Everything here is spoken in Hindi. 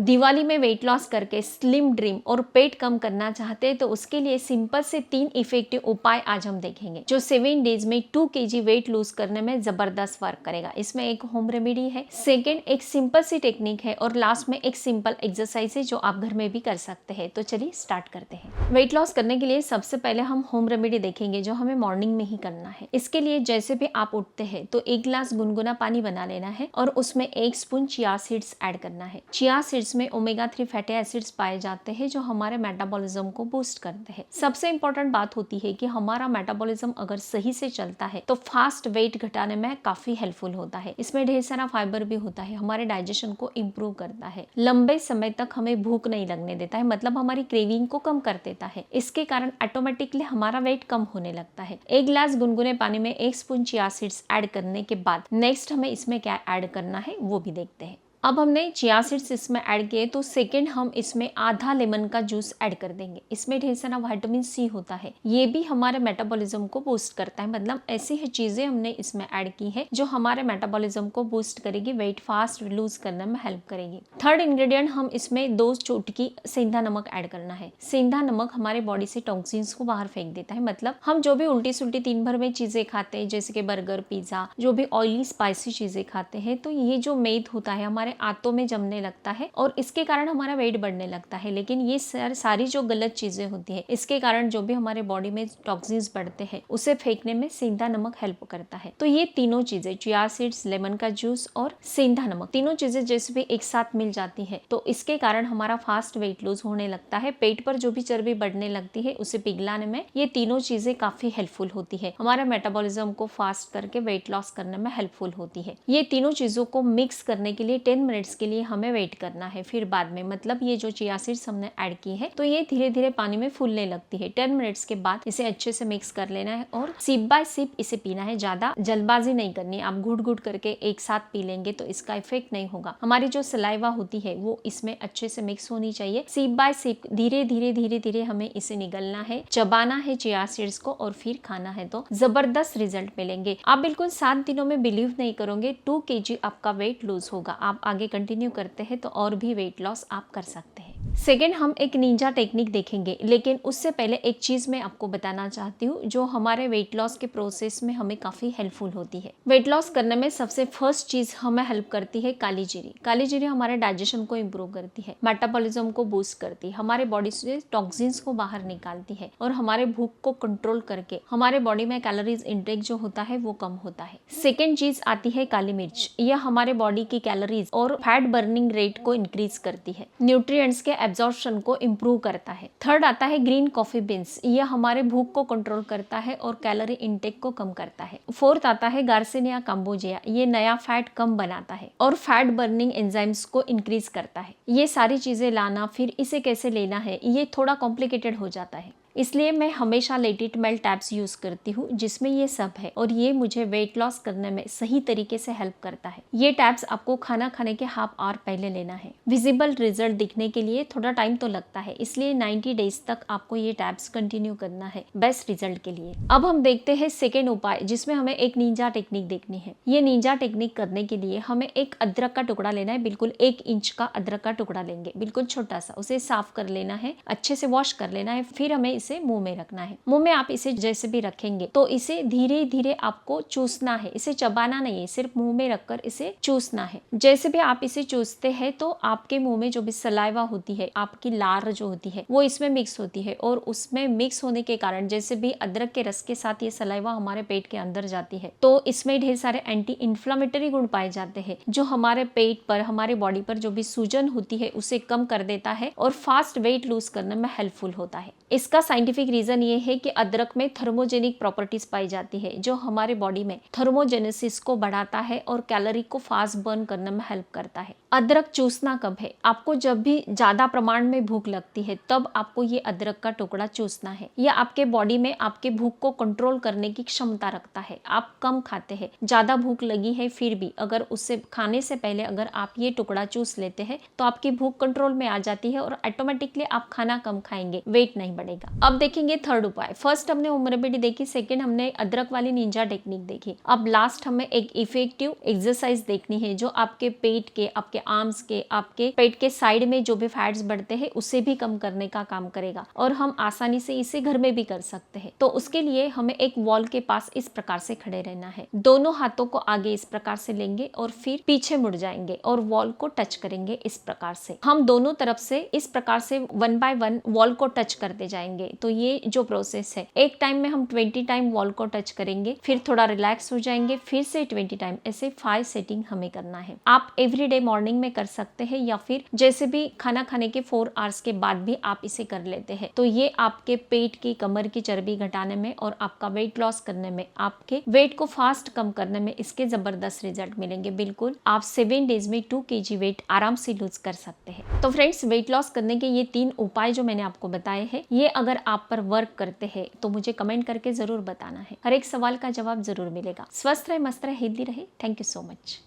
दिवाली में वेट लॉस करके स्लिम ड्रीम और पेट कम करना चाहते हैं तो उसके लिए सिंपल से 3 इफेक्टिव उपाय आज हम देखेंगे जो 7 डेज में 2 kg वेट लूज करने में जबरदस्त वर्क करेगा। इसमें एक होम रेमेडी है, सेकेंड एक सिंपल सी टेक्निक है और लास्ट में एक सिंपल एक्सरसाइज है जो आप घर में भी कर सकते हैं। तो चलिए स्टार्ट करते हैं। वेट लॉस करने के लिए सबसे पहले हम होम रेमेडी देखेंगे जो हमें मॉर्निंग में ही करना है। इसके लिए जैसे भी आप उठते हैं तो 1 गिलास गुनगुना पानी बना लेना है और उसमें 1 स्पून चिया सीड्स ऐड करना है। चिया सीड्स में ओमेगा 3 फैटी एसिड्स पाए जाते हैं जो हमारे मेटाबॉलिज्म को बूस्ट करते हैं। सबसे इंपॉर्टेंट बात होती है कि हमारा मेटाबॉलिज्म अगर सही से चलता है तो फास्ट वेट घटाने में काफी हेल्पफुल होता है। इसमें ढेर सारा फाइबर भी होता है, हमारे डाइजेशन को इम्प्रूव करता है, लंबे समय तक हमें भूख नहीं लगने देता है, मतलब हमारी क्रेविंग को कम कर देता है। इसके कारण ऑटोमेटिकली हमारा वेट कम होने लगता है। 1 गिलास गुनगुने पानी में 1 स्पून चिया सीड्स ऐड करने के बाद नेक्स्ट हमें इसमें क्या ऐड करना है वो भी देखते हैं। अब हमने चिया सीड्स इसमें ऐड किए तो सेकंड हम इसमें आधा लेमन का जूस ऐड कर देंगे। इसमें ढेर सारा विटामिन सी होता है, ये भी हमारे मेटाबॉलिज्म को बूस्ट करता है। मतलब ऐसी ही चीजें हमने इसमें ऐड की है जो हमारे मेटाबॉलिज्म को बूस्ट करेगी, वेट फास्ट लूज करने में हेल्प करेगी। थर्ड इंग्रेडिएंट हम इसमें 2 चुटकी सेंधा नमक ऐड करना है। सेंधा नमक हमारे बॉडी से टॉक्सिन्स को बाहर फेंक देता है। मतलब हम जो भी उल्टी सुल्टी दिन भर में चीजें खाते हैं जैसे कि बर्गर, पिज्जा, जो भी ऑयली स्पाइसी चीजें खाते हैं तो ये जो मेद होता है हमारे आंतों में जमने लगता है और इसके कारण हमारा वेट बढ़ने लगता है। लेकिन ये सारी जो गलत चीजें होती है इसके कारण जो भी हमारे बॉडी में टॉक्सिन्स बढ़ते हैं उसे फेंकने में सेंधा नमक हेल्प करता है। तो ये तीनों चीजें चिया सीड्स, लेमन का जूस और सेंधा नमक, तीनों चीजें जैसे भी एक साथ मिल जाती है तो इसके कारण हमारा फास्ट वेट लूज होने लगता है। पेट पर जो भी चर्बी बढ़ने लगती है उसे पिघलाने में ये तीनों चीजें काफी हेल्पफुल होती है, हमारा मेटाबॉलिज्म को फास्ट करके वेट लॉस करने में हेल्पफुल होती है। ये तीनों चीजों को मिक्स करने के लिए 10 मिनट्स के लिए हमें वेट करना है। फिर बाद में मतलब ये जो चिया सीड्स हमने ऐड की है तो ये धीरे धीरे पानी में फूलने लगती है। 10 मिनट्स के बाद इसे अच्छे से मिक्स कर लेना है और सिप बाय सिप इसे पीना है। ज्यादा जल्दबाजी नहीं करनी, आप घुट घुट करके एक साथ पी लेंगे तो इसका इफेक्ट नहीं होगा। हमारी जो सलाइवा होती है वो इसमें अच्छे से मिक्स होनी चाहिए। सिप बाय सिप धीरे धीरे हमें इसे निगलना है, चबाना है चिया सीड्स को और फिर खाना है तो जबरदस्त रिजल्ट मिलेंगे। आप बिल्कुल 7 दिनों में बिलीव नहीं करोगे 2 kg आपका वेट लूज होगा। आप आगे कंटिन्यू करते हैं तो और भी वेट लॉस आप कर सकते हैं। सेकेंड हम एक निंजा टेक्निक देखेंगे, लेकिन उससे पहले एक चीज मैं आपको बताना चाहती हूँ जो हमारे वेट लॉस के प्रोसेस में हमें काफी हेल्पफुल होती है। वेट लॉस करने में सबसे फर्स्ट चीज हमें हेल्प करती है काली जीरी। काली जीरी हमारे डाइजेशन को इम्प्रूव करती है, मेटाबॉलिज्म को बूस्ट करती है, हमारे बॉडी से टॉक्सिन्स को बाहर निकालती है और हमारे भूख को कंट्रोल करके हमारे बॉडी में कैलोरीज इंटेक जो होता है वो कम होता है। सेकेंड चीज आती है काली मिर्च। यह हमारे बॉडी की कैलोरीज और फैट बर्निंग रेट को इंक्रीज करती है, न्यूट्रिएंट्स के एब्जॉर्प्शन को इम्प्रूव करता है। थर्ड आता है ग्रीन कॉफी बीन्स। यह हमारे भूख को कंट्रोल करता है और कैलोरी इंटेक को कम करता है। फोर्थ आता है गार्सिनिया काम्बोजिया। ये नया फैट कम बनाता है और फैट बर्निंग एंजाइम्स को इंक्रीज करता है। ये सारी चीजें लाना, फिर इसे कैसे लेना है ये थोड़ा कॉम्प्लिकेटेड हो जाता है, इसलिए मैं हमेशा let it melt tabs use करती हूँ जिसमें ये सब है और ये मुझे वेट लॉस करने में सही तरीके से हेल्प करता है। ये टैब्स आपको खाना खाने के हाफ आवर पहले लेना है। विजिबल रिजल्ट दिखने के लिए थोड़ा टाइम तो लगता है, इसलिए 90 डेज तक आपको ये टैब्स कंटिन्यू करना है बेस्ट रिजल्ट के लिए। अब हम देखते हैं सेकेंड उपाय जिसमें हमें एक निंजा टेक्निक देखनी है। ये निंजा टेक्निक करने के लिए हमें एक अदरक का टुकड़ा लेना है, बिल्कुल 1 इंच का अदरक का टुकड़ा लेंगे, बिल्कुल छोटा सा। उसे साफ कर लेना है, अच्छे से वॉश कर लेना है। फिर हमें इसे मुंह में रखना है। मुंह में आप इसे जैसे भी रखेंगे तो इसे धीरे धीरे आपको चूसना है, इसे चबाना नहीं है, सिर्फ मुंह में रखकर इसे चूसना है। जैसे भी आप इसे चूसते हैं तो आपके मुंह में जो भी सलाइवा होती है, आपकी लार जो होती है वो इसमें मिक्स होती है और उसमें मिक्स होने के कारण जैसे भी अदरक के रस के साथ ये सलाइवा हमारे पेट के अंदर जाती है तो इसमें ढेर सारे एंटी इन्फ्लामेटरी गुण पाए जाते हैं जो हमारे पेट पर, हमारे बॉडी पर जो भी सूजन होती है उसे कम कर देता है और फास्ट वेट लूज करने में हेल्पफुल होता है। इसका साइंटिफिक रीजन ये है कि अदरक में थर्मोजेनिक प्रॉपर्टीज पाई जाती है जो हमारे बॉडी में थर्मोजेनेसिस को बढ़ाता है और कैलोरी को फास्ट बर्न करने में हेल्प करता है। अदरक चूसना कब है? आपको जब भी ज्यादा प्रमाण में भूख लगती है तब आपको ये अदरक का टुकड़ा चूसना है। यह आपके बॉडी में आपके भूख को कंट्रोल करने की क्षमता रखता है। आप कम खाते हैं, ज्यादा भूख लगी है, फिर भी अगर उससे खाने से पहले अगर आप ये टुकड़ा चूस लेते हैं तो आपकी भूख कंट्रोल में आ जाती है और ऑटोमेटिकली आप खाना कम खाएंगे, वेट नहीं बढ़ेगा। अब देखेंगे थर्ड उपाय। फर्स्ट हमने उम्र बेटी देखी, सेकंड हमने अदरक वाली निंजा टेक्निक देखी। अब लास्ट हमें एक इफेक्टिव एक्सरसाइज देखनी है जो आपके पेट के, आपके आर्म्स के, आपके पेट के साइड में जो भी फैट्स बढ़ते हैं उसे भी कम करने का काम करेगा और हम आसानी से इसे घर में भी कर सकते हैं। तो उसके लिए हमें एक वॉल के पास इस प्रकार से खड़े रहना है। दोनों हाथों को आगे इस प्रकार से लेंगे और फिर पीछे मुड़ जाएंगे और वॉल को टच करेंगे। इस प्रकार से हम दोनों तरफ से इस प्रकार से 1 बाय 1 वॉल को टच करते जाएंगे। तो ये जो प्रोसेस है, एक टाइम में हम 20 टाइम वॉल को टच करेंगे, फिर थोड़ा रिलैक्स हो जाएंगे, फिर से 20 टाइम, ऐसे 5 सेटिंग हमें करना है। आप एवरीडे मॉर्निंग में कर सकते हैं या फिर जैसे भी खाना खाने के 4 आवर्स के बाद भी आप इसे कर लेते हैं। तो ये आपके पेट की, कमर की चर्बी घटाने में और आपका वेट लॉस करने में, आपके वेट को फास्ट कम करने में इसके जबरदस्त रिजल्ट मिलेंगे। बिल्कुल आप 7 डेज में 2 kg वेट आराम से लूज कर सकते हैं। तो फ्रेंड्स, वेट लॉस करने के ये 3 उपाय जो मैंने आपको बताए हैं, ये अगर आप पर वर्क करते हैं तो मुझे कमेंट करके जरूर बताना है। हर एक सवाल का जवाब जरूर मिलेगा। स्वस्थ रहे, मस्त रहे, हेल्दी रहे। Thank you so much.